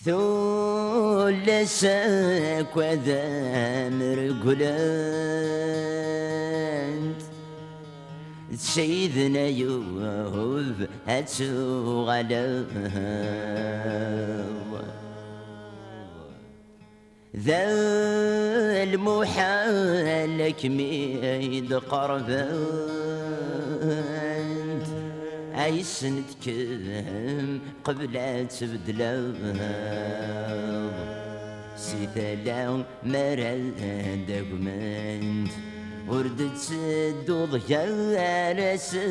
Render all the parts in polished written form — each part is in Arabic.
ثلسك وذا مرقلات سيدنا يوهب هاتو غلا ذا المحال كميد قربات أي سنة كم قبل تبدلا سيثلا مراد دقمنت وردت سدوض يا رسنت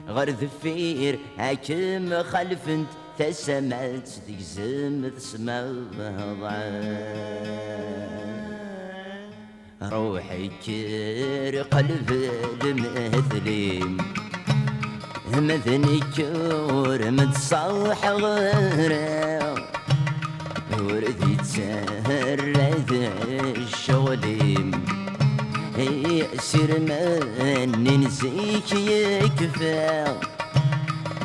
غرد فير حكم خلفنت تسمعت تجزم تسمع روحي كير قلب المثلي مثني كور متصاح غيره وردي تسرد الشغلي يأسر من ننسيك يكفى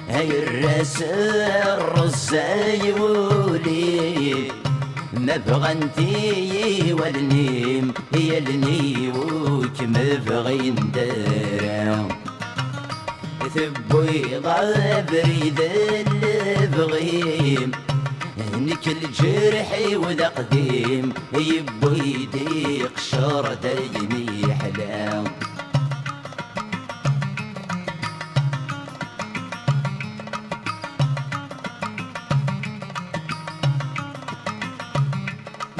هاي الراس الرزاي ولي ما بغنتي والنيم هي الني وكم بغي ندير ثبوي بريد اللي بغيم نكل جرحي وذا قديم يبو يديق شر ديني حلام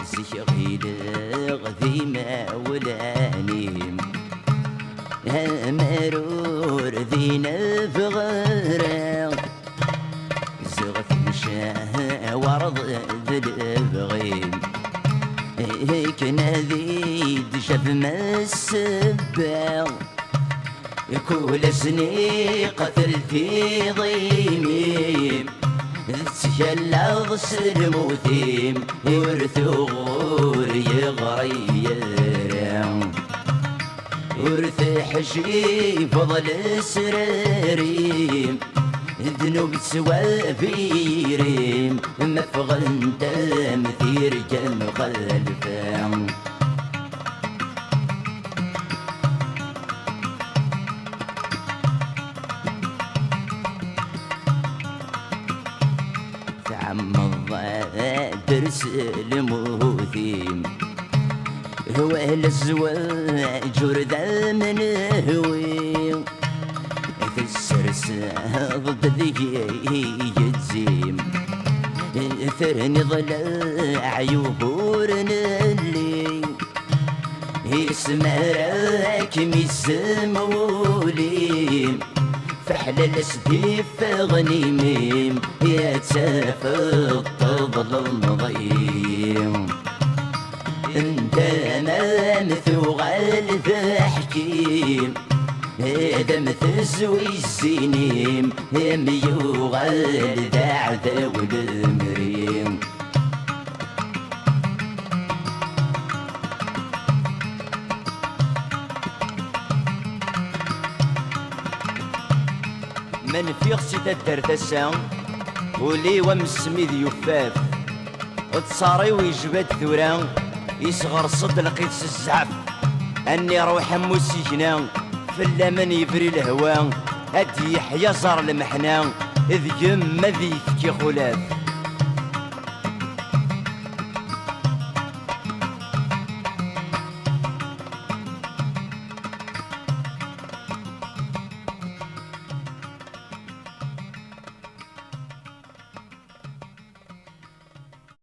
زيغيل غذيمة ولانيم مرور ذينا بغيره زغث مشاه ورض ذلبغيم هيك نذيد شاف ما السبا كل سني قتلتي ضيميم تشلغ سلموثيم ورثو غور يغرير ورث حشي فضل سراريم ذنوب سوافيريم مفغن تمثير جم خلفام تعمض درس الموثيم هو الزواج وردا من هوي في السرس ضد ذي يتزيم ثرني ضلع يبورن اللي يسمع راكم يسمولي فحل السديف غنيميم يا تسافر تظل مضيم انت امام ثغال تحكيم هذا مثزوي السنيم هم يغال ذا والمريم من فيغسي تدر تسام ولي ومسميذ يفاف تصاري ويجبد ثوران يصغر صد لقيت الزعف اني روح موسيكنا فلا من يبري الهوى هدي يحيى زار المحنا اذ يم ذي يفكي خلاف